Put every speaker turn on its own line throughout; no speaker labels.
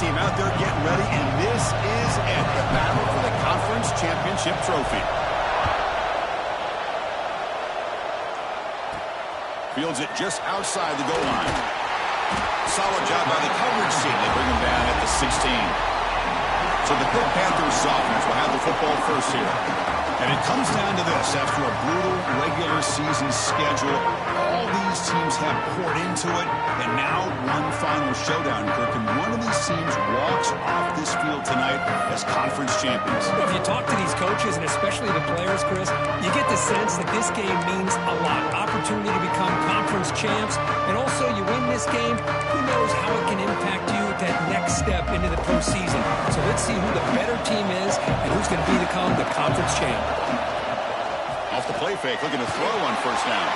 team out there getting ready, and this is it, the battle for the conference championship trophy. Fields it just outside the goal line. Solid job by the coverage team. They bring him down at the 16. So the Pitt Panthers offense will have the football first here. And it comes down to this. After a brutal regular season schedule, all these teams have poured into it, and now one final showdown, Kirk. And one of these teams walks off this field tonight as conference champions.
Well, if you talk to these coaches, and especially the players, Chris, you get the sense that this game means a lot. Opportunity to become conference champs, and also you win this game, who knows how it can impact you at that next step into the postseason. So let's see who the better team is and who's going to become the conference champ.
Off the play fake, looking to throw on first down.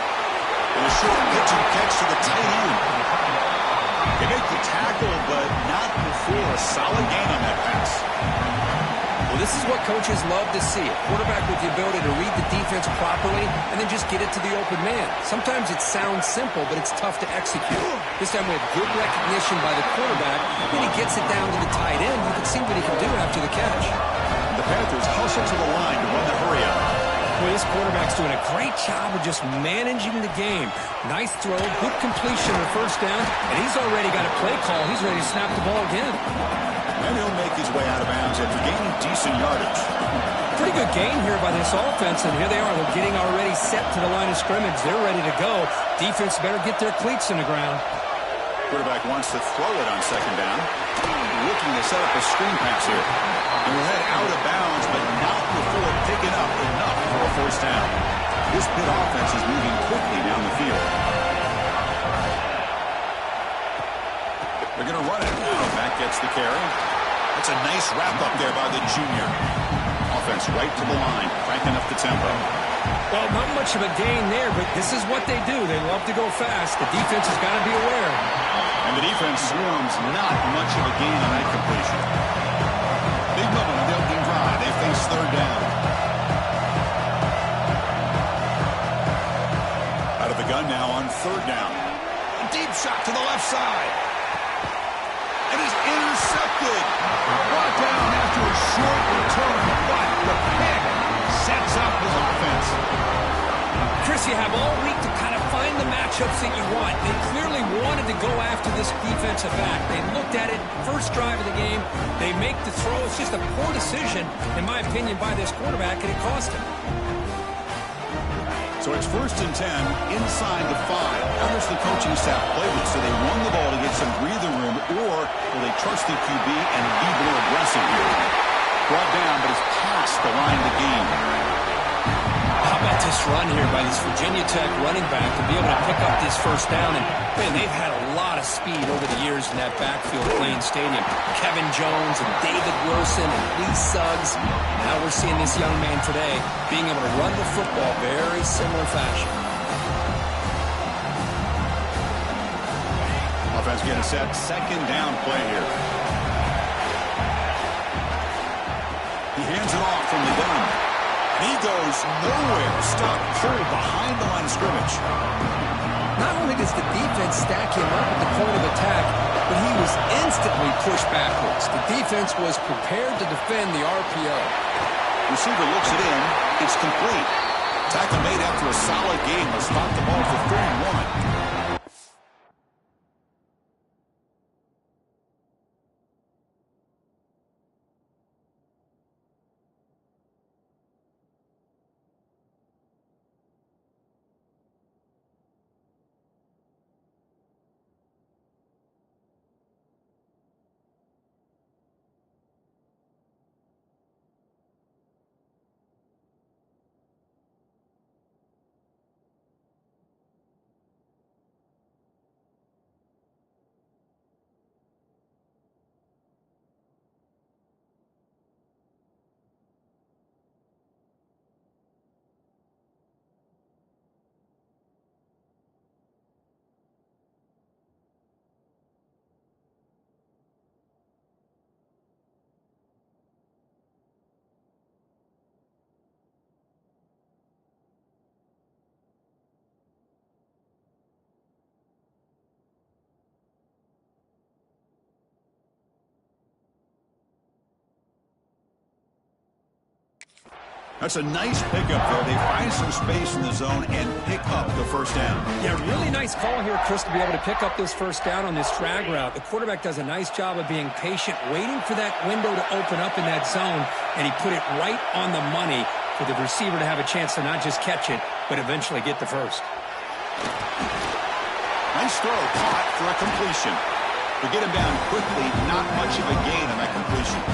And a short pitch and catch to the tight end. They make the tackle, but not before a solid gain on that pass.
Well, this is what coaches love to see. A quarterback with the ability to read the defense properly and then just get it to the open man. Sometimes it sounds simple, but it's tough to execute. This time we have good recognition by the quarterback. When he gets it down to the tight end, you can see what he can do after the catch.
The Panthers hustle to the line to run the hurry up.
Well, this quarterback's doing a great job of just managing the game. Nice throw, good completion on first down, and he's already got a play call. He's ready to snap the ball again.
And he'll make his way out of bounds after gaining decent yardage.
Pretty good gain here by this offense, and here they are. They're getting already set to the line of scrimmage. They're ready to go. Defense better get their cleats in the ground.
Quarterback wants to throw it on second down. Looking to set up a screen pass here. And we'll head out of bounds, but not before picking up enough for a first down. This Pitt offense is moving quickly down the field. They're going to run it. Oh, Mack gets the carry. That's a nice wrap up there by the junior. Offense right to the line, cranking up the tempo.
Well, not much of a gain there, but this is what they do. They love to go fast. The defense has got to be aware.
And the defense swarms not much of a gain on that completion. Big moment on the opening drive. They face third down. Out of the gun now on third down. A deep shot to the left side. And he's intercepted. Brought down after a short return, but the pick sets up his offense.
Chris, you have all week to kind of find the matchups that you want. They clearly wanted to go after this defensive back. They looked at it, first drive of the game. They make the throw. It's just a poor decision, in my opinion, by this quarterback, and it cost him.
So it's 1st and 10 inside the 5. How does the coaching staff play this? Do they run the ball to get some breathing room, or will they trust the QB and be more aggressive here? Brought down, but it's past the line of the game.
How about this run here by this Virginia Tech running back to be able to pick up this first down? And, man, they've had a lot of speed over the years in that backfield playing stadium. Kevin Jones and David Wilson and Lee Suggs. Now we're seeing this young man today being able to run the football very similar fashion.
Offense getting set. Second down play here. He hands it off from the gun. He goes nowhere. Stop pulled behind the line of scrimmage.
Not only does the defense stack him up at the point of attack, but he was instantly pushed backwards. The defense was prepared to defend the RPO.
Receiver looks it in. It's complete. Tackle made after a solid game. Will spot the ball for 31. That's a nice pickup there. They find some space in the zone and pick up the first down.
Yeah, really nice call here, Chris, to be able to pick up this first down on this drag route. The quarterback does a nice job of being patient, waiting for that window to open up in that zone, and he put it right on the money for the receiver to have a chance to not just catch it, but eventually get the first.
Nice throw, caught for a completion. We get him down quickly, not much of a gain on that completion.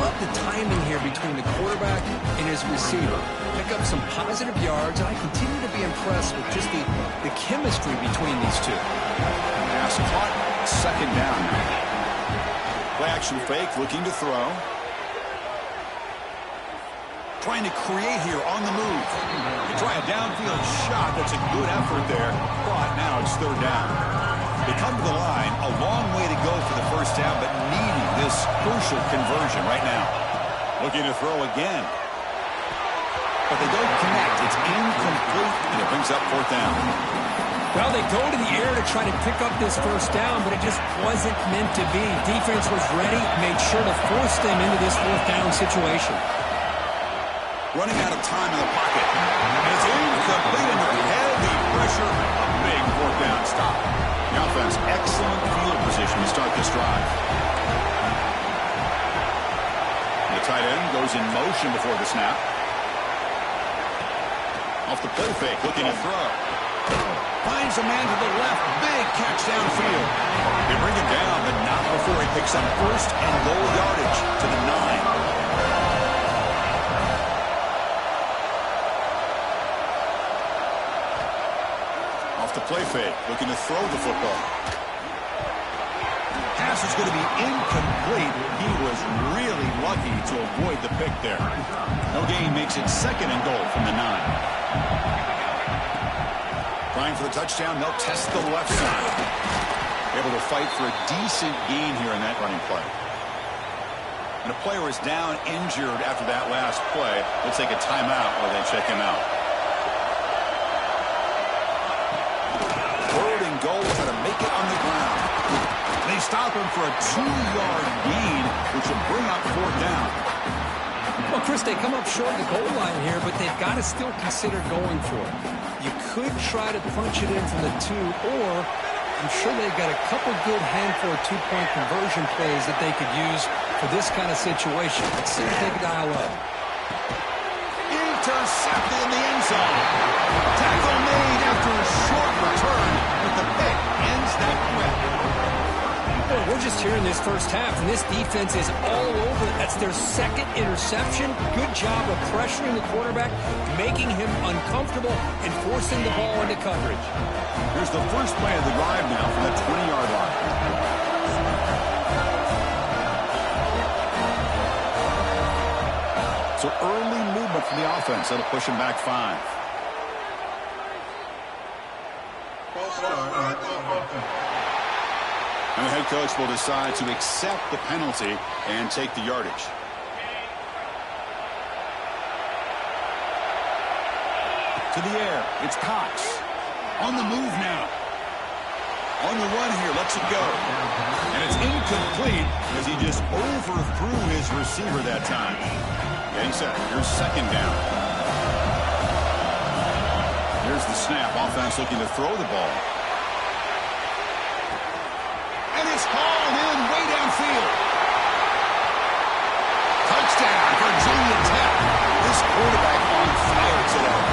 Love the timing here between the quarterback and his receiver. Pick up some positive yards, and I continue to be impressed with just the chemistry between these two.
Pass caught, second down now. Play action fake, looking to throw. Trying to create here on the move. You try a downfield shot. That's a good effort there. But now it's third down. They come to the line, a long way to go for the first down, but needing this crucial conversion right now. Looking to throw again. But they don't connect. It's incomplete, and it brings up fourth down.
Well, they go to the air to try to pick up this first down, but it just wasn't meant to be. Defense was ready, made sure to force them into this fourth down situation.
Running out of time in the pocket. And it's incomplete into heavy pressure. A big fourth down stop. The offense, excellent field position to start this drive. The tight end goes in motion before the snap. Off the play fake, looking to throw. Finds a man to the left. Big catch downfield. They bring him down, but not before he picks up first and goal yardage to the 9. The play fake, looking to throw the football. Pass is going to be incomplete. He was really lucky to avoid the pick there. No gain makes it second and goal from the 9. Trying for the touchdown, they'll test the left side. Able to fight for a decent gain here in that running play. And a player is down injured after that last play. They'll take a timeout while they check him out. Goal, try to make it on the ground. They stop him for a 2-yard gain, which will bring up fourth down.
Well, Chris, they come up short of the goal line here, but they've got to still consider going for it. You could try to punch it in from the 2, or I'm sure they've got a couple good handful of two-point conversion plays that they could use for this kind of situation. Let's see if they can dial up.
Intercepted in the end zone. Tackle made after a short return, but the pick ends that quick.
Well, we're just here in this first half, and this defense is all over. That's their second interception. Good job of pressuring the quarterback, making him uncomfortable, and forcing the ball into coverage.
Here's the first play of the drive now from the 20-yard line. So early movement from the offense. That'll push him back 5. And the head coach will decide to accept the penalty and take the yardage. To the air. It's Cox. On the move now. On the run here. Lets it go. And it's incomplete as he just overthrew his receiver that time. Yeah, he said, here's second down. Here's the snap. Offense looking to throw the ball. And it's hauled in way downfield. Touchdown, Virginia Tech. This quarterback on fire today.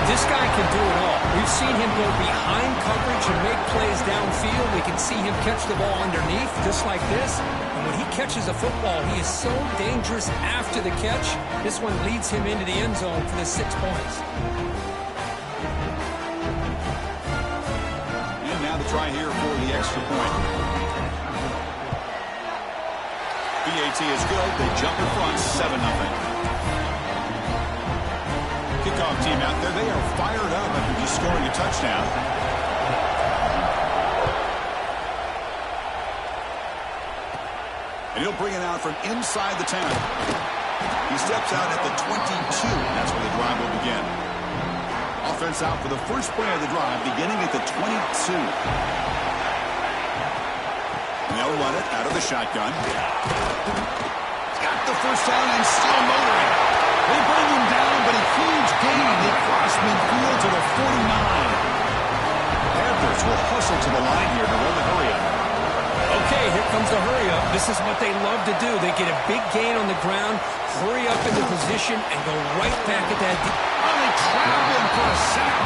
This guy can do it all. We've seen him go behind coverage and make plays downfield. We can see him catch the ball underneath, just like this. And when he catches a football, he is so dangerous after the catch. This one leads him into the end zone for the 6 points.
And now the try here for the extra point. BAT is good. They jump in front, 7-0. Kickoff team out there. They are fired up after just scoring a touchdown. And he'll bring it out from inside the 10. He steps out at the 22. That's where the drive will begin. Offense out for the first play of the drive, beginning at the 22. And they'll run it out of the shotgun. Got the first down and still motoring. the line here to run the hurry-up.
Okay, here comes the hurry-up. This is what they love to do. They get a big gain on the ground, hurry up into position, and go right back at that.
Oh, they trap him for a sack.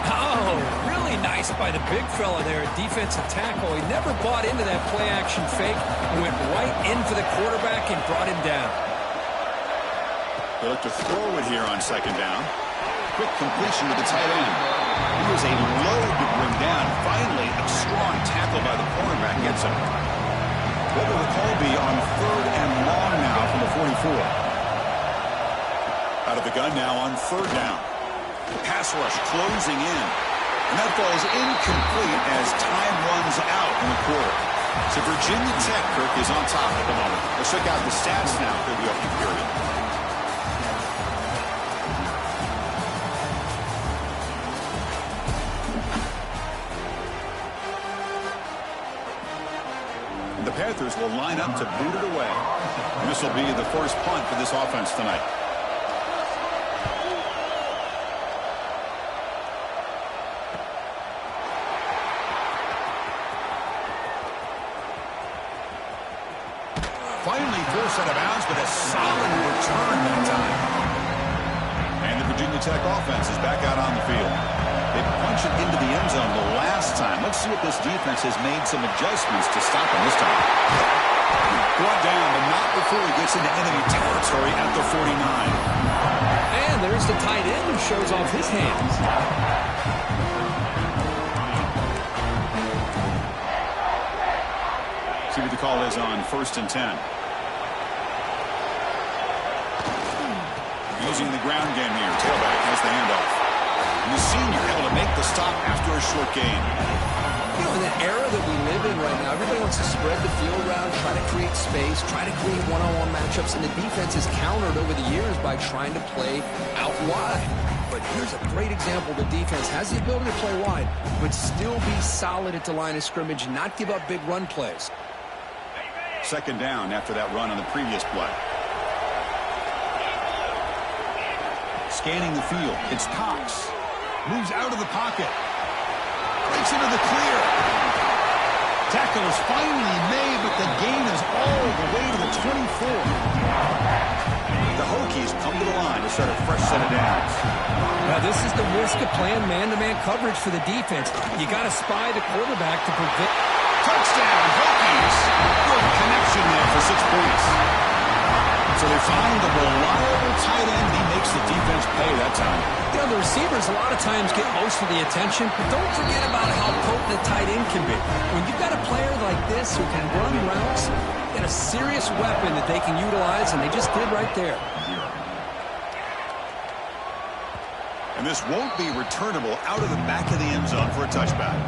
Oh, really nice by the big fella there, defensive tackle. He never bought into that play-action fake and went right in for the quarterback and brought him down.
They look to throw it here on second down. Quick completion to the tight end. He was a load to bring down. Finally, a strong tackle by the cornerback gets him. What will the call be on third and long now from the 44? Out of the gun now on third down. Pass rush closing in. And that falls incomplete as time runs out in the quarter. So Virginia Tech, Kirk, is on top at the moment. Let's check out the stats now for the opening period. The Panthers will line up to boot it away. And this will be the first punt for this offense tonight. Finally forced out of bounds, but a solid return that time. And the Virginia Tech offense is back out on the field. They punched it into the end zone the last time. Let's see if this defense has made some adjustments to stop him this time. Brought down, but not before he gets into enemy territory at the 49.
And there's the tight end who shows off his hands.
See what the call is on 1st and 10. Using the ground game here. Tailback has the handoff. And the senior able to make the stop after a short gain.
You know, in the era that we live in right now, everybody wants to spread the field around, try to create space, try to create one-on-one matchups, and the defense is countered over the years by trying to play out wide. But here's a great example. The defense has the ability to play wide, but still be solid at the line of scrimmage and not give up big run plays.
Second down after that run on the previous play. Scanning the field. It's Cox. Moves out of the pocket. Breaks into the clear. Tackle is finally made, but the gain is all the way to the 24. The Hokies come to the line to start a fresh set of downs.
Now, this is the risk of playing man-to-man coverage for the defense. You got to spy the quarterback to prevent.
Touchdown, Hokies. Good connection there for 6 points. So they find the reliable tight end. He makes the defense pay that time.
You know, the receivers a lot of times get most of the attention, but don't forget about how potent a tight end can be. When you've got a player like this who can run routes, and a serious weapon that they can utilize, and they just did right there.
And this won't be returnable out of the back of the end zone for a touchback.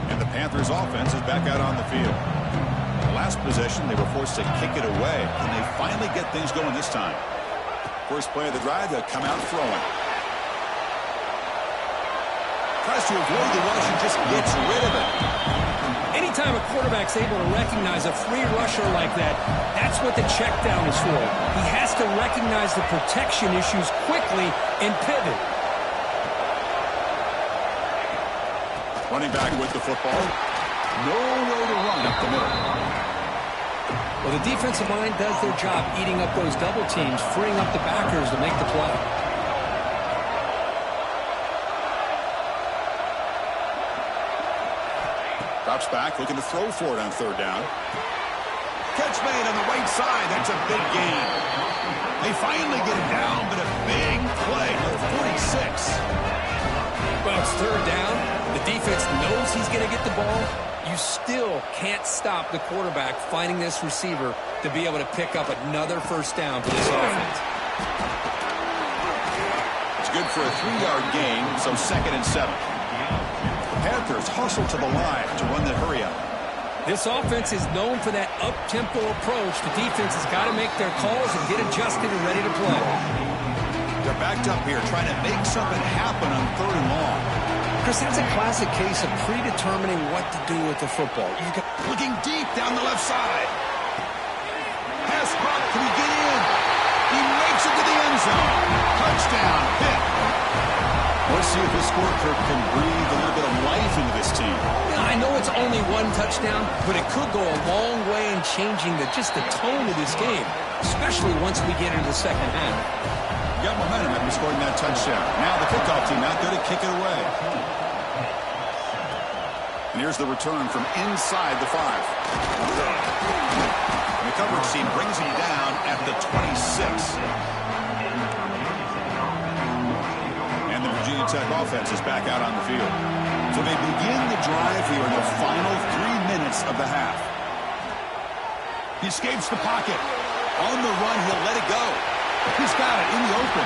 And the Panthers offense is back out on the field. Last possession, they were forced to kick it away. Can they finally get things going this time? First play of the drive, they'll come out throwing. Tries to avoid the rush and just gets rid of it.
Anytime a quarterback's able to recognize a free rusher like that, that's what the check down is for. He has to recognize the protection issues quickly and pivot.
Running back with the football. No way to run up the middle.
Well, the defensive line does their job eating up those double teams, freeing up the backers to make the play.
Drops back, looking to throw for it on third down. Catch made on the right side. That's a big gain. They finally get him down, but a big play for 46.
Well, it's third down. The defense knows he's going to get the ball. You still can't stop the quarterback finding this receiver to be able to pick up another first down for this offense.
It's good for a 3-yard gain, so 2nd and 7. The Panthers hustle to the line to run the hurry-up.
This offense is known for that up-tempo approach. The defense has got to make their calls and get adjusted and ready to play.
They're backed up here trying to make something happen on third and long.
Chris, that's a classic case of predetermining what to do with the football.
Looking deep down the left side. Pass block. Can he get in? He makes it to the end zone. Touchdown. Pitt. see if this score can breathe a little bit of life into this team.
Yeah, I know it's only one touchdown, but it could go a long way in changing just the tone of this game, especially once we get into the second half.
You got momentum after scoring that touchdown. Now the kickoff team out there to kick it away. And here's the return from inside the 5. And the coverage team brings him down at the 26. And the Virginia Tech offense is back out on the field. So they begin the drive here in the final 3 minutes of the half. He escapes the pocket. On the run, he'll let it go. He's got it in the open.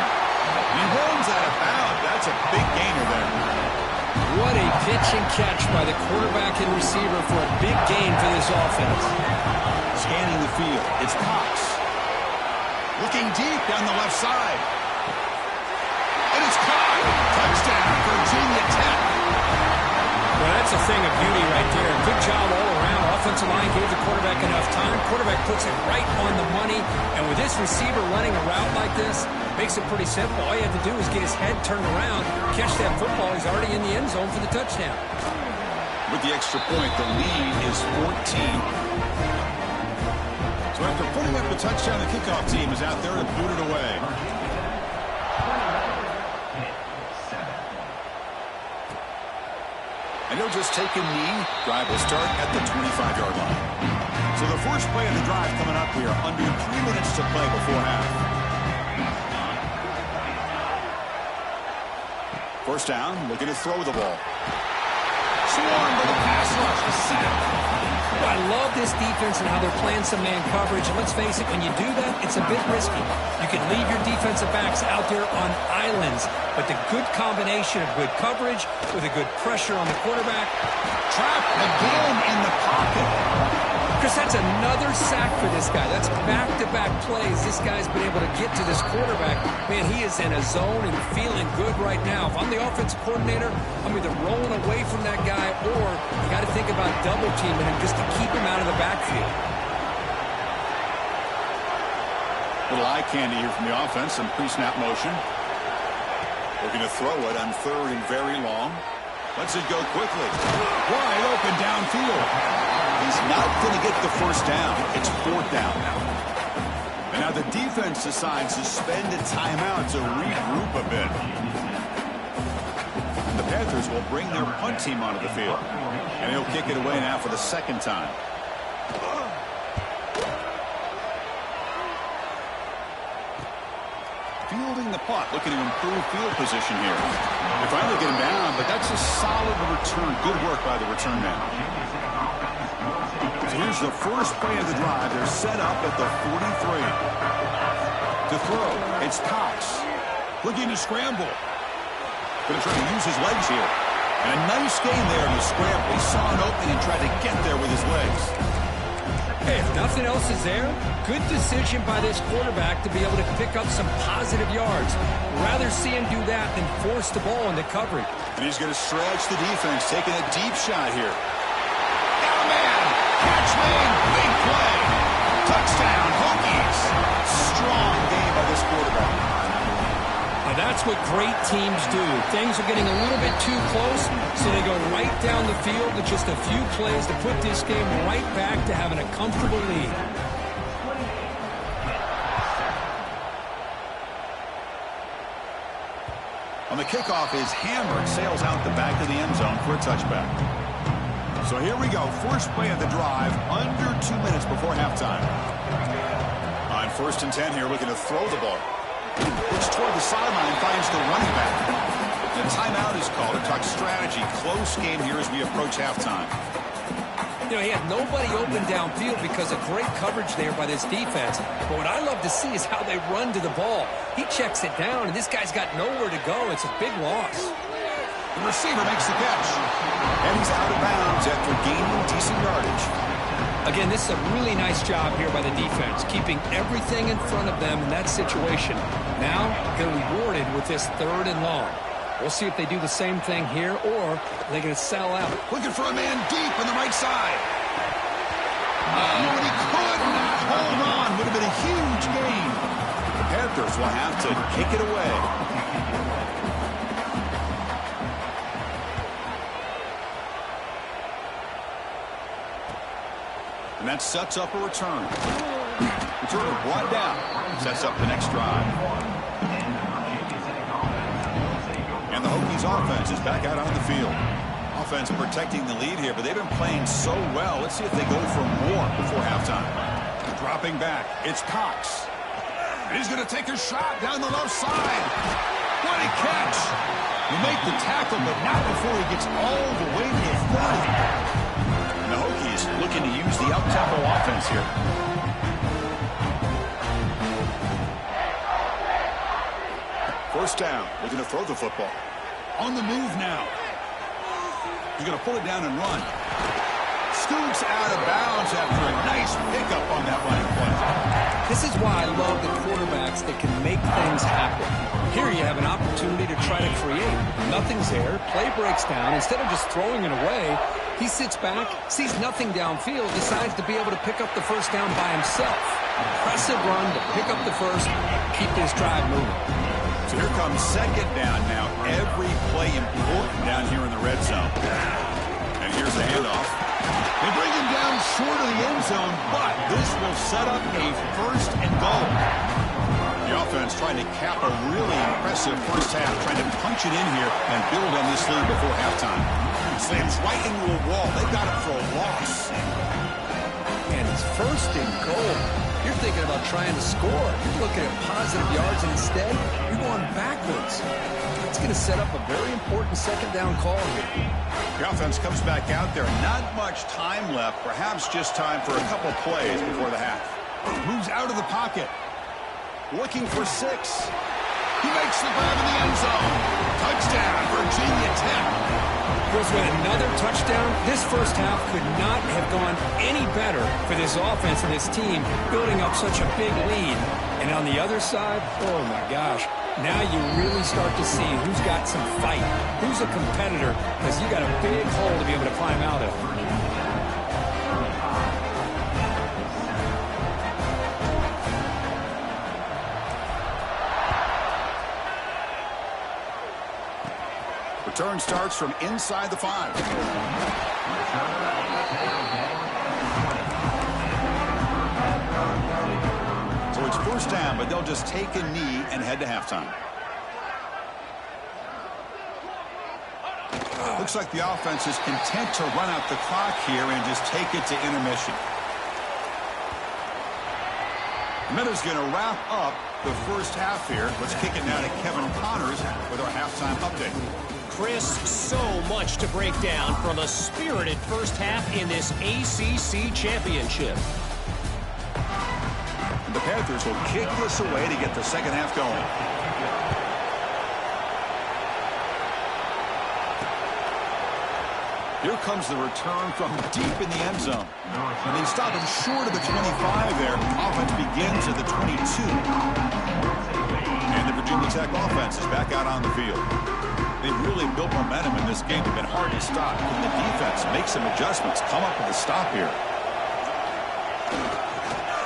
He runs out of bounds. That's a big gainer there.
What a pitch and catch by the quarterback and receiver for a big gain for this offense.
Scanning the field, it's Cox. Looking deep down the left side. And it's caught. Touchdown, Virginia Tech.
Well, that's a thing of beauty right there. Good job all around. Offensive line gave the quarterback enough time. Quarterback puts it right on the money. And with this receiver running a route like this, makes it pretty simple. All you have to do is get his head turned around, catch that football. He's already in the end zone for the touchdown.
With the extra point, the lead is 14. So after putting up the touchdown, the kickoff team is out there to boot it away. And he'll just take a knee. Drive will start at the 25-yard line. So the first play of the drive coming up here, under 3 minutes to play before half. First down, looking to throw the ball. Swarmed by the pass rush, a sack.
Well, I love this defense and how they're playing some man coverage. And let's face it, when you do that, it's a bit risky. You can leave your defensive backs out there on islands. But the good combination of good coverage with a good pressure on the quarterback.
Trapped again in the pocket.
Chris, that's another sack for this guy. That's back-to-back plays. This guy's been able to get to this quarterback. Man, he is in a zone and feeling good right now. If I'm the offensive coordinator, I'm either rolling away from that guy or you got to think about double-teaming him just to keep him out of the backfield.
Little eye candy here from the offense. Some pre-snap motion. Looking to throw it on 3rd and very long. Lets it go quickly. Wide open downfield. He's not going to get the first down. It's 4th down. And now the defense decides to spend a timeout to regroup a bit. And the Panthers will bring their punt team onto the field. And he'll kick it away now for the 2nd time. Fielding the punt, looking to improve field position here. They finally get him down, but that's a solid return. Good work by the return man. So here's the first play of the drive. They're set up at the 43. To throw, it's Cox. Looking to scramble. Going to try to use his legs here. And a nice game there in the scramble. He saw an opening and tried to get there with his legs.
Hey, if nothing else is there, good decision by this quarterback to be able to pick up some positive yards. Rather see him do that than force the ball into coverage.
And he's going to stretch the defense, taking a deep shot here. Got a man! Catch made! Big play! Touchdown, Hokies! Strong game by this quarterback.
Now that's what great teams do. Things are getting a little bit too close, so they go right down the field with just a few plays to put this game right back to having a comfortable lead.
On the kickoff is hammered, sails out the back of the end zone for a touchback. So here we go. First play of the drive, under 2 minutes before halftime. On 1st and 10 here, looking to throw the ball. Looks toward the sideline, finds the running back. The timeout is called. It talks strategy. Close game here as we approach halftime.
You know, he had nobody open downfield because of great coverage there by this defense. But what I love to see is how they run to the ball. He checks it down, and this guy's got nowhere to go. It's a big loss.
The receiver makes the catch. And he's out of bounds after gaining decent yardage.
Again, this is a really nice job here by the defense, keeping everything in front of them in that situation. Now, they're rewarded with this 3rd and long. We'll see if they do the same thing here, or they're going to sell out.
Looking for a man deep on the right side. Oh, and he could not hold on. Would have been a huge gain. The Panthers will have to kick it away. And that sets up a return. Return brought down. Sets up the next drive. And the Hokies offense is back out on the field. Offense protecting the lead here, but they've been playing so well. Let's see if they go for more before halftime. Dropping back. It's Cox. And he's going to take a shot down the left side. What a catch. You make the tackle, but not before he gets all the way to the 30. The Hokies looking to use the up-tempo offense here. First down. They're going to throw the football. On the move now. He's going to pull it down and run. Scoots out of bounds after a nice pickup on that running play.
This is why I love the quarterbacks that can make things happen. Here you have an opportunity to try to create. Nothing's there. Play breaks down. Instead of just throwing it away, he sits back, sees nothing downfield, decides to be able to pick up the first down by himself. Impressive run to pick up the first, keep this drive moving.
So here comes second down now. Every play important down here in the red zone. And here's the handoff. They bring him down short of the end zone, but this will set up a first and goal. The offense trying to cap a really impressive first half, trying to punch it in here and build on this lead before halftime. Slams right into a wall. They got it for a loss.
And it's first and goal. You're thinking about trying to score. You're looking at positive yards, and instead, you're going backwards. It's going to set up a very important second down call here.
The offense comes back out there. Not much time left. Perhaps just time for a couple plays before the half. Moves out of the pocket. Looking for 6. He makes the grab in the end zone. Touchdown, Virginia Tech.
With another touchdown, this first half could not have gone any better for this offense and this team, building up such a big lead. And on the other side, oh my gosh, now you really start to see who's got some fight, who's a competitor, because you got a big hole to be able to climb out of.
Return starts from inside the 5. So it's first down, but they'll just take a knee and head to halftime. Looks like the offense is content to run out the clock here and just take it to intermission. Miller's going to wrap up the first half here. Let's kick it now to Kevin Connors with our halftime update.
Chris, so much to break down from a spirited first half in this ACC championship.
The Panthers will kick this away to get the second half going. Here comes the return from deep in the end zone. And they stop him short of the 25 there. Offense begins at the 22. And the Virginia Tech offense is back out on the field. They've really built momentum in this game. They've been hard to stop. Can the defense make some adjustments? Come up with a stop here.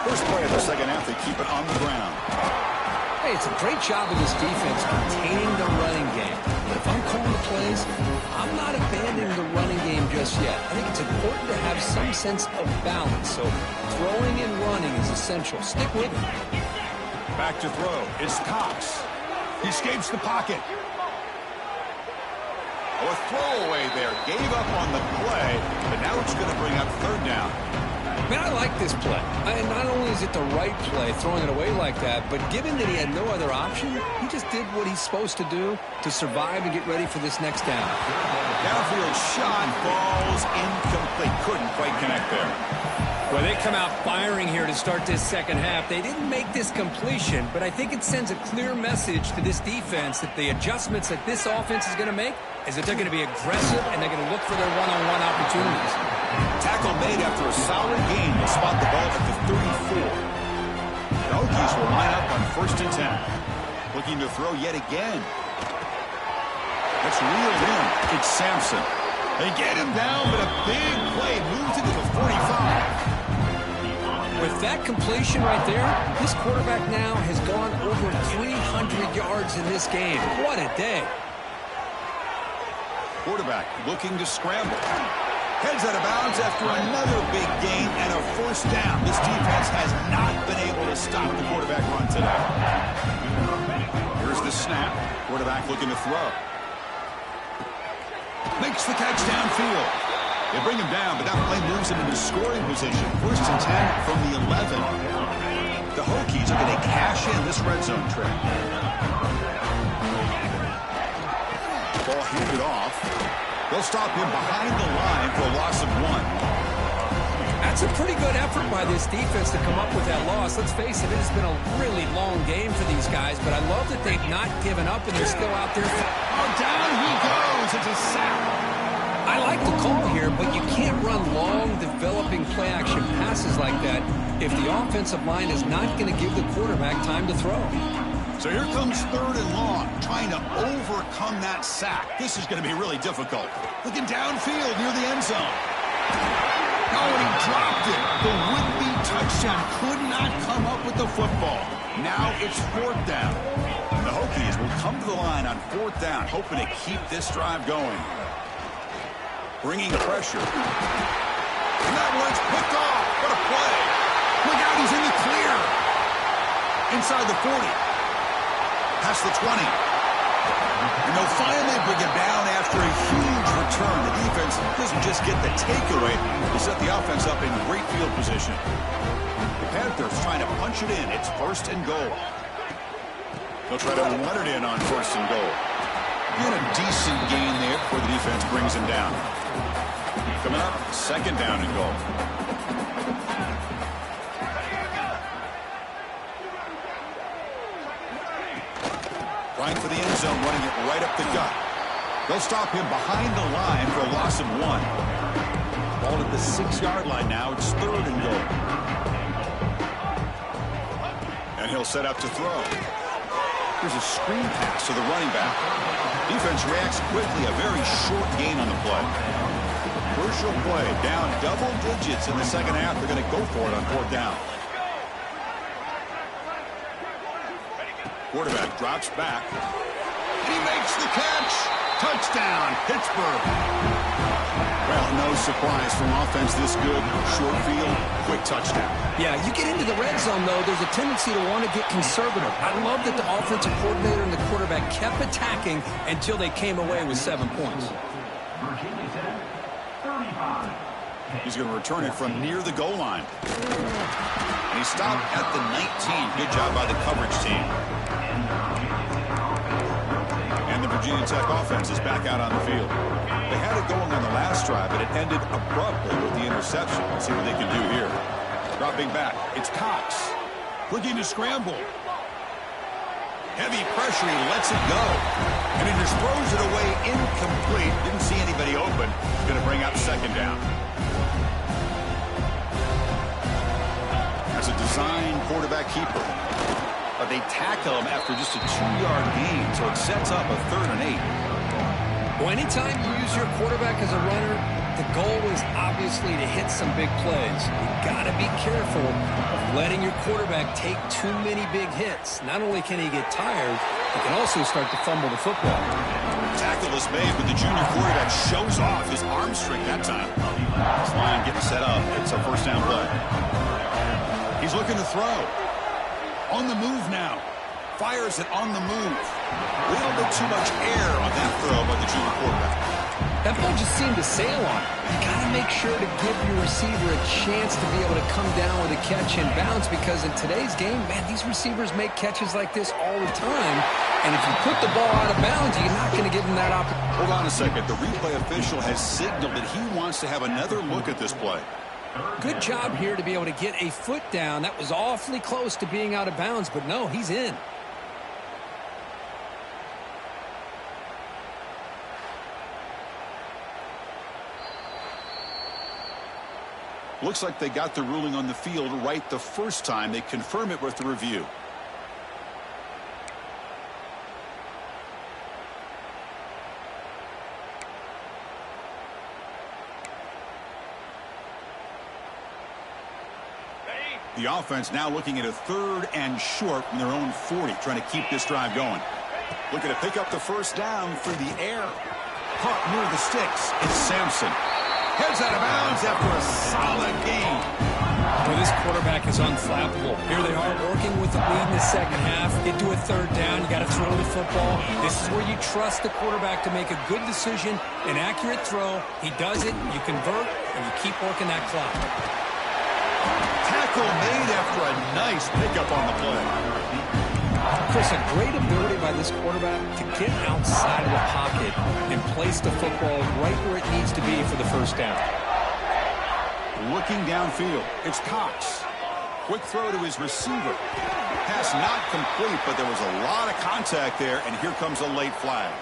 First play of the second half, they keep it on the ground.
Hey, it's a great job of this defense containing the running game. But if I'm calling the plays, I'm not abandoning the running game just yet. I think it's important to have some sense of balance. So throwing and running is essential. Stick with it.
Back to throw. It's Cox. He escapes the pocket. Oh, a throwaway there. Gave up on the play, but now it's going to bring up third down.
Man, I like this play. And not only is it the right play, throwing it away like that, but given that he had no other option, he just did what he's supposed to do to survive and get ready for this next down.
Downfield shot, falls incomplete. Couldn't quite connect there.
Well, they come out firing here to start this second half. They didn't make this completion, but I think it sends a clear message to this defense that the adjustments that this offense is going to make is that they're going to be aggressive and they're going to look for their one-on-one opportunities.
Tackle made after a solid gain. They spot the ball at the 34. The Hokies will line up on 1st and 10. Looking to throw yet again. That's reeled in. It's Sampson. They get him down, but a big play moves into the 45.
With that completion right there, this quarterback now has gone over 300 yards in this game. What a day.
Quarterback looking to scramble. Heads out of bounds after another big gain and a first down. This defense has not been able to stop the quarterback run today. Here's the snap. Quarterback looking to throw. Makes the catch downfield. They bring him down, but that play moves him into scoring position. First and 10 from the 11. The Hokies are going to cash in this red zone trip. Ball handed off. They'll stop him behind the line for a loss of 1.
That's a pretty good effort by this defense to come up with that loss. Let's face it, it has been a really long game for these guys, but I love that they've not given up and they're still out there.
Oh, down he goes. It's a sack.
I like the call here, but you can't run long, developing play-action passes like that if the offensive line is not going to give the quarterback time to throw.
So here comes 3rd and long, trying to overcome that sack. This is going to be really difficult. Looking downfield near the end zone. Oh, and he dropped it. The would-be touchdown could not come up with the football. Now it's 4th down. The Hokies will come to the line on 4th down, hoping to keep this drive going. Bringing pressure. And that one's picked off. What a play. Look out, he's in the clear. Inside the 40. Past the 20. And they'll finally bring it down after a huge return. The defense doesn't just get the takeaway. They set the offense up in great field position. The Panthers trying to punch it in. It's 1st and goal. They'll try to run it in on 1st and goal. And a decent gain there before the defense brings him down. Coming up, 2nd down and goal. Trying for the end zone, running it right up the gut. They'll stop him behind the line for a loss of 1. Ball at the 6-yard line now. It's 3rd and goal. And he'll set up to throw. Here's a screen pass to the running back. Defense reacts quickly. A very short gain on the play. Crucial play. Down double digits in the second half. They're going to go for it on 4th down. Quarterback drops back. He makes the catch. Touchdown, Pittsburgh. Well, no surprise from offense this good. Short field, quick touchdown.
Yeah, you get into the red zone, though, there's a tendency to want to get conservative. I love that the offensive coordinator and the quarterback kept attacking until they came away with 7 points.
He's going to return it from near the goal line. And he stopped at the 19. Good job by the coverage team. And the Virginia Tech offense is back out on the field. They had it going on the last drive, but it ended abruptly with the interception. Let's see what they can do here. Dropping back, it's Cox. Looking to scramble. Heavy pressure, he lets it go. And he just throws it away incomplete. Didn't see anybody open. Going to bring up 2nd down. That's a design quarterback keeper. But they tackle him after just a 2-yard gain, so it sets up a 3rd and 8.
Well, anytime you use your quarterback as a runner, the goal is obviously to hit some big plays. You've got to be careful of letting your quarterback take too many big hits. Not only can he get tired, he can also start to fumble the football.
Tackle is made, but the junior quarterback shows off his arm strength that time. This line getting set up. It's a 1st down play. He's looking to throw. On the move now. Fires it on the move. A little bit too much air on that throw by the junior quarterback.
That ball just seemed to sail on it. You got to make sure to give your receiver a chance to be able to come down with a catch and bounce, because in today's game, man, these receivers make catches like this all the time. And if you put the ball out of bounds, you're not going to give him that opportunity.
Hold on a second. The replay official has signaled that he wants to have another look at this play.
Good job here to be able to get a foot down. That was awfully close to being out of bounds, but no, he's in.
Looks like they got the ruling on the field right the first time. They confirm it with the review. The offense now looking at a 3rd and short from their own 40, trying to keep this drive going. Looking to pick up the 1st down through the air. Caught near the sticks. It's Sampson. Heads out of bounds after a solid gain.
Well, this quarterback is unflappable. Here they are working with the lead in the second half. Get to a third down. You got to throw the football. This is where you trust the quarterback to make a good decision, an accurate throw. He does it, you convert, and you keep working that clock.
Tackle made after a nice pickup on the play.
Chris, a great ability by this quarterback to get outside of the pocket and place the football right where it needs to be for the first down.
Looking downfield, it's Cox. Quick throw to his receiver. Pass not complete, but there was a lot of contact there, and here comes a late flag.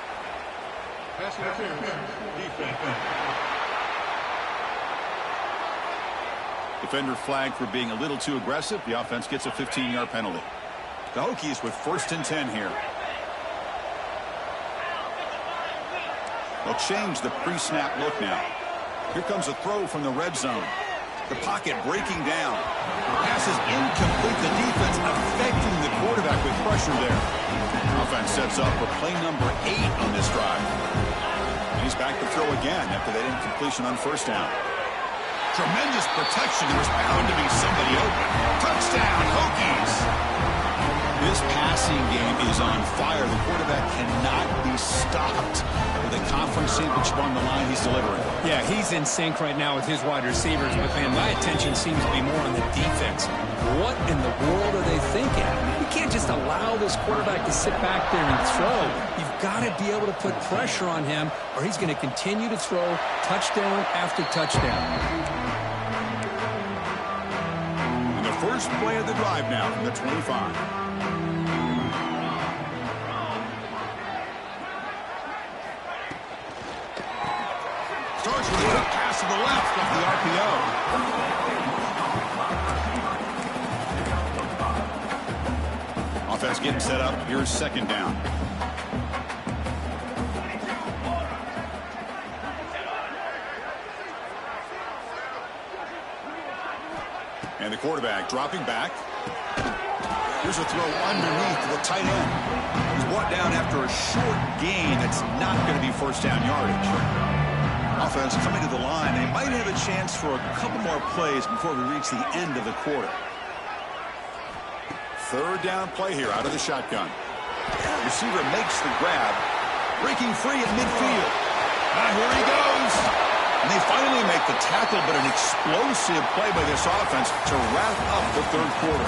Defender flagged for being a little too aggressive. The offense gets a 15-yard penalty. The Hokies with 1st and 10 here. They'll change the pre-snap look now. Here comes a throw from the red zone. The pocket breaking down. Pass is incomplete. The defense affecting the quarterback with pressure there. Offense sets up for play number 8 on this drive. And he's back to throw again after that incompletion on 1st down. Tremendous protection. There was bound to be somebody open. Touchdown, Hokies! This passing game is on fire. The quarterback cannot be stopped. With a conference championship on the line, he's delivering.
Yeah, he's in sync right now with his wide receivers, but, man, my attention seems to be more on the defense. What in the world are they thinking? You can't just allow this quarterback to sit back there and throw. You've got to be able to put pressure on him, or he's going to continue to throw touchdown after touchdown.
And the first play of the drive now from the 25. Starts with a pass to the left off the RPO. Offense getting set up. Here's 2nd down. And the quarterback dropping back. Here's a throw underneath to the tight end. He's brought down after a short gain. That's not going to be 1st down yardage. Offense coming to the line. They might have a chance for a couple more plays before we reach the end of the quarter. 3rd down play here out of the shotgun. Receiver makes the grab. Breaking free at midfield. Here he goes. And they finally make the tackle, but an explosive play by this offense to wrap up the 3rd quarter.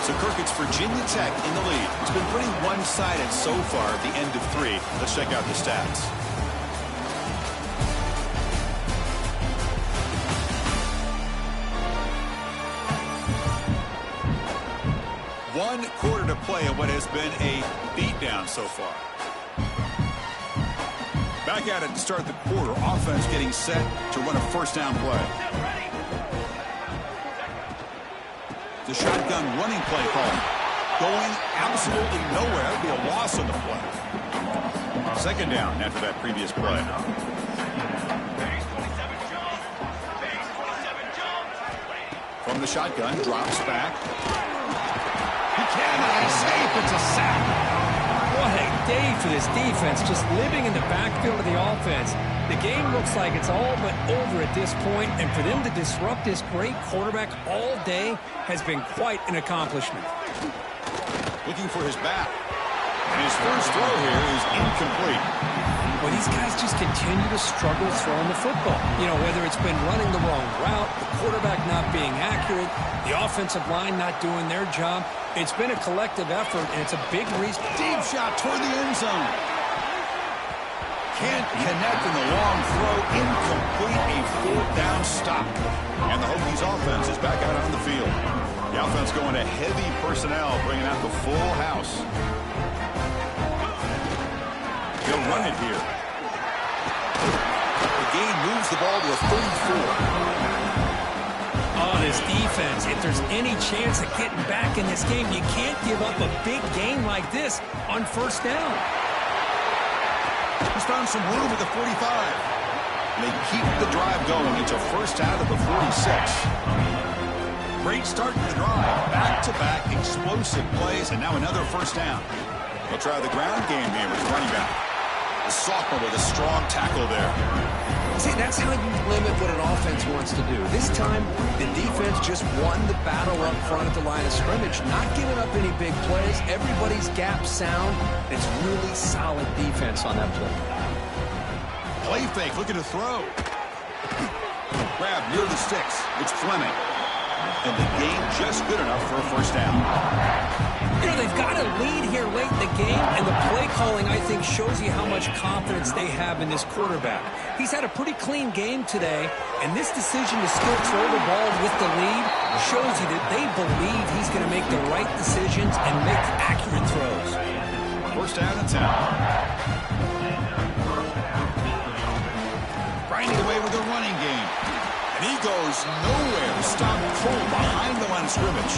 So, Kirk, it's Virginia Tech in the lead. It's been pretty one-sided so far at the end of 3. Let's check out the stats. One quarter to play in what has been a beatdown so far. Back at it to start the quarter. Offense getting set to run a 1st down play. The shotgun running play call. Going absolutely nowhere. That would be a loss on the play. 2nd down after that previous play. From the shotgun, drops back. He cannot escape. It's a sack.
What a day for this defense, just living in the backfield of the offense. The game looks like it's all but over at this point, and for them to disrupt this great quarterback all day has been quite an accomplishment.
Looking for his back. And his first throw here is incomplete.
Well, these guys just continue to struggle throwing the football. You know, whether it's been running the wrong route, the quarterback not being accurate, the offensive line not doing their job. It's been a collective effort, and it's a big reason.
Deep shot toward the end zone. Can't connect in the long throw. Incomplete. A 4th down stop. And the Hokies offense is back out on the field. The offense going to heavy personnel, bringing out the full house. He'll run it here. The game moves the ball to a 34.
Oh, this defense, if there's any chance of getting back in this game, you can't give up a big game like this on 1st down.
He's found some room at the 45. They keep the drive going. It's a 1st out of the 46. Great start to the drive. Back-to-back explosive plays, and now another 1st down. They'll try the ground game here with running back. The sophomore with a strong tackle there.
See, that's how you limit what an offense wants to do. This time, the defense just won the battle up front at the line of scrimmage, not giving up any big plays. Everybody's gap sound. It's really solid defense on that play.
Play fake, looking to throw. Grab near the sticks. It's Fleming. And the game just good enough for a first down.
You know, they've got a lead here late in the game, and the play calling, I think, shows you how much confidence they have in this quarterback. He's had a pretty clean game today, and this decision to still throw the ball with the lead shows you that they believe he's going to make the right decisions and make accurate throws.
First down in town. Grinding away with the running game. And he goes nowhere to stop Cole behind the line of scrimmage.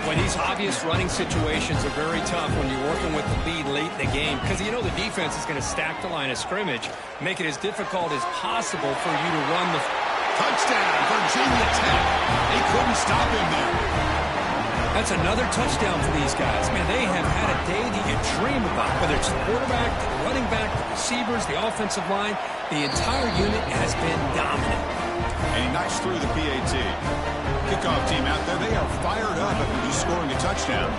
Well, these obvious running situations are very tough when you're working with the lead late in the game because you know the defense is going to stack the line of scrimmage, make it as difficult as possible for you to run the...
Touchdown, Virginia Tech. They couldn't stop him there.
That's another touchdown for these guys. Man, they have had a day that you dream about, whether it's the quarterback, the running back, the receivers, the offensive line. The entire unit has been dominant.
And he knocks through the PAT. Kickoff team out there, they are fired up after just scoring a touchdown.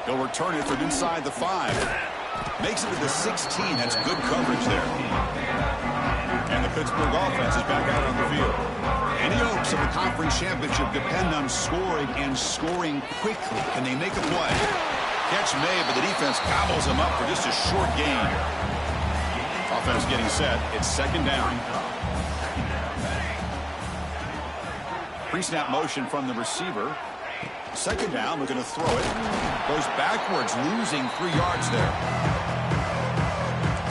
They'll return it from inside the 5. Makes it to the 16. That's good coverage there. And the Pittsburgh offense is back out on the field. Any hopes of the conference championship depend on scoring and scoring quickly. Can they make a play? Catch made, but the defense gobbles him up for just a short gain. Offense getting set. It's second down. Pre-snap motion from the receiver. Second down, looking to throw it. Goes backwards, losing 3 yards there.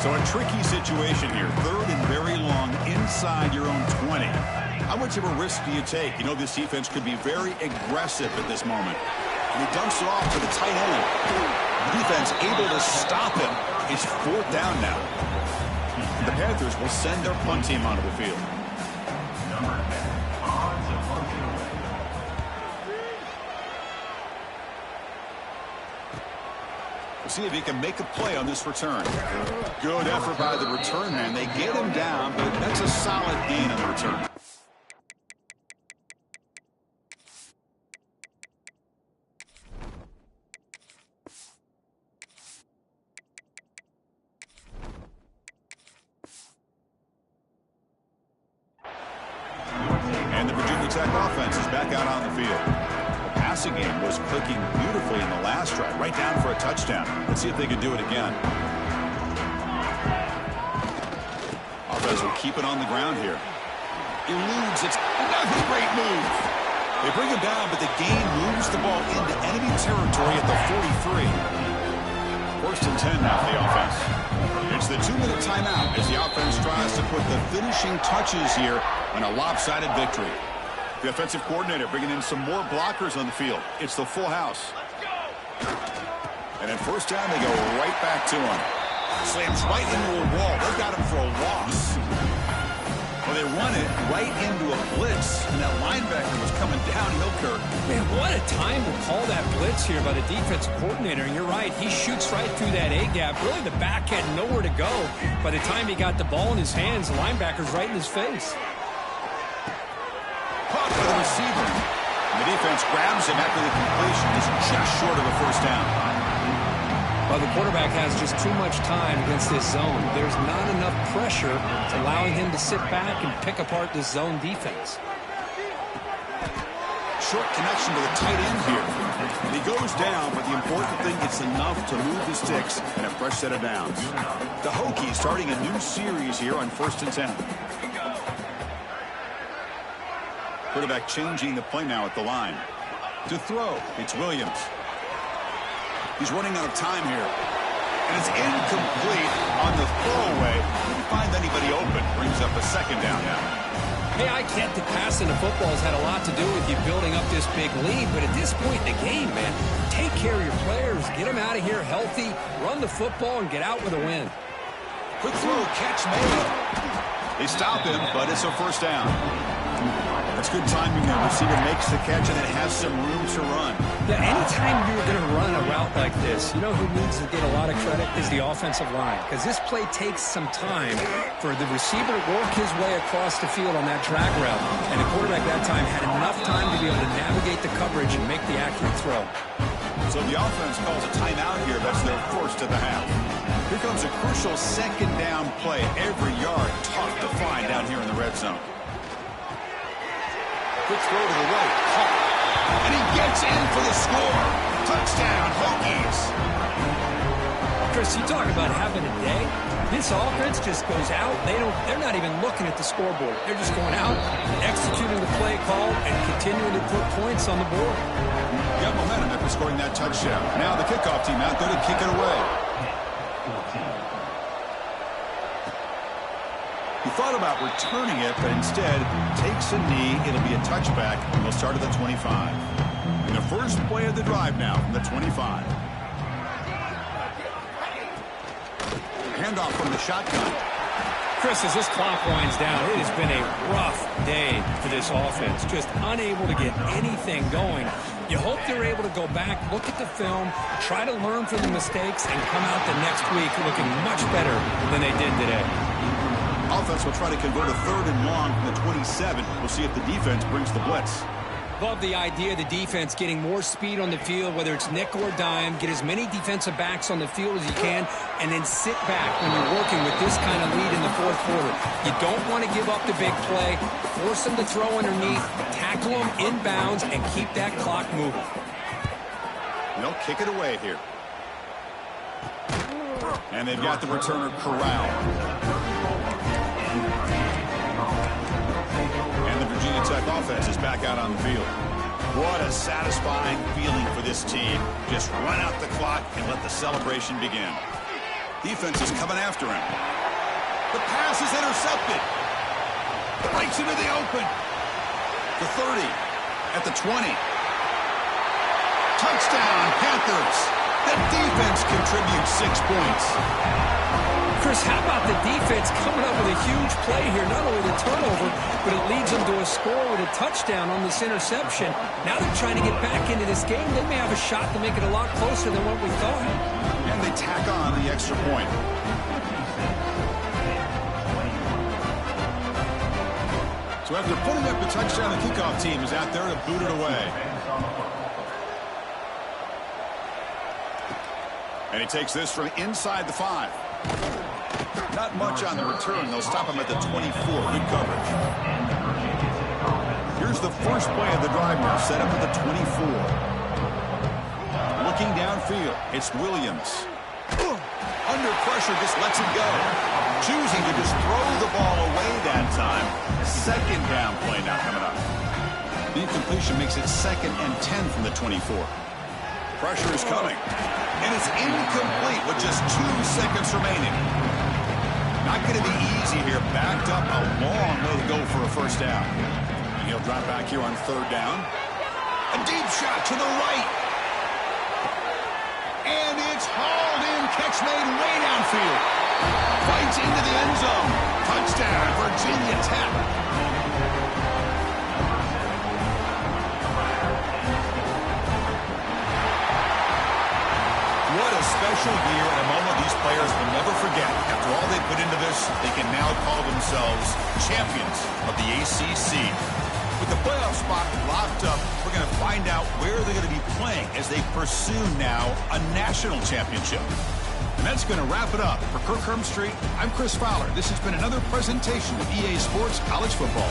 So a tricky situation here. Third and very long inside your own 20. How much of a risk do you take? You know this defense could be very aggressive at this moment. And he dumps it off to the tight end. The defense able to stop him. It's fourth down now. The Panthers will send their punt team onto the field. We'll see if he can make a play on this return. Good effort by the return man. They get him down, but that's a solid gain on the return. And the Virginia Tech offense is back out on the field. The passing game was clicking beautifully in the last drive, right down for a touchdown. Let's see if they can do it again. Offense will keep it on the ground here. Eludes. It's another great move. They bring him down, but the game moves the ball into enemy territory at the 43. First and 10 now for the offense. It's the 2-minute timeout as the offense tries to put the finishing touches here on a lopsided victory. The offensive coordinator bringing in some more blockers on the field. It's the full house. And at first down, they go right back to him. Slams right into a wall. They got him for a loss. Well, they run it right into a blitz, and that linebacker was coming downhill, Kirk.
Man, what a time to call that blitz here by the defensive coordinator. And you're right, he shoots right through that A-gap. Really, the back had nowhere to go. By the time he got the ball in his hands, the linebacker's right in his face.
Caught by the receiver. And the defense grabs him after the completion. Is just short of a first down.
Well, the quarterback has just too much time against this zone. There's not enough pressure allowing him to sit back and pick apart this zone defense.
Short connection to the tight end here. And he goes down, but the important thing, it's enough to move the sticks and a fresh set of downs. The Hokies starting a new series here on 1st and 10. Quarterback changing the play now at the line. To throw, it's Williams. He's running out of time here. And it's incomplete on the throwaway. Didn't find anybody open. Brings up a second down now.
Hey, I get the passing of football has had a lot to do with you building up this big lead, but at this point in the game, man, take care of your players, get them out of here healthy, run the football, and get out with a win.
Quick throw, catch made. They stop him, but it's a first down. That's good timing there. Receiver makes the catch and it has some room to run.
Yeah, anytime you're going to run a route like this, you know who needs to get a lot of credit is the offensive line, because this play takes some time for the receiver to work his way across the field on that drag route, and the quarterback that time had enough time to be able to navigate the coverage and make the accurate throw.
So the offense calls a timeout here. That's their first of the half. Here comes a crucial second down play. Every yard tough to find down here in the red zone. Quick throw to the right. Caught. And he gets in for the score. Touchdown, Hokies.
Chris, you talk about having a day. This offense just goes out. They're not even looking at the scoreboard. They're just going out, executing the play call, and continuing to put points on the board.
Got momentum after scoring that touchdown. Now the kickoff team out there to kick it away. He thought about returning it, but instead takes a knee. It'll be a touchback, and they'll start at the 25. And the first play of the drive now from the 25. Handoff from the shotgun.
Chris, as this clock winds down, it has been a rough day for this offense. Just unable to get anything going. You hope they're able to go back, look at the film, try to learn from the mistakes, and come out the next week looking much better than they did today.
Offense will try to convert a third and long from the 27. We'll see if the defense brings the blitz.
Love the idea of the defense getting more speed on the field, whether it's nickel or dime. Get as many defensive backs on the field as you can, and then sit back when you're working with this kind of lead in the fourth quarter. You don't want to give up the big play. Force them to throw underneath, tackle them inbounds, and keep that clock moving.
They'll kick it away here. And they've got the returner corralled. Virginia Tech offense is back out on the field. What a satisfying feeling for this team. Just run out the clock and let the celebration begin. Defense is coming after him. The pass is intercepted. Breaks into the open. The 30 at the 20. Touchdown, Panthers. The defense contributes 6 points.
Chris, how about the defense coming up with a huge play here? Not only the turnover, but it leads them to a score with a touchdown on this interception. Now they're trying to get back into this game. They may have a shot to make it a lot closer than what we thought.
And they tack on the extra point. So after putting up the touchdown, the kickoff team is out there to boot it away. And he takes this from inside the 5. Not much on the return. They'll stop him at the 24. Good coverage. Here's the first play of the drive now, set up at the 24. Looking downfield, it's Williams. Under pressure, just lets it go. Choosing to just throw the ball away that time. Second down play now coming up. The incompletion makes it 2nd and 10 from the 24. Pressure is coming. And it's incomplete with just 2 seconds remaining. Not going to be easy here. Backed up a long way to go for a first down. And he'll drop back here on 3rd down. A deep shot to the right. And it's hauled in. Catch made way downfield. Fights into the end zone. Touchdown, Virginia Tech. What a special year and a moment these players will never forget. After all they put into this, they can now call themselves champions of the ACC. With the playoff spot locked up, we're going to find out where they're going to be playing as they pursue now a national championship. And that's going to wrap it up. For Kirk Herbstreit, I'm Chris Fowler. This has been another presentation of EA Sports College Football.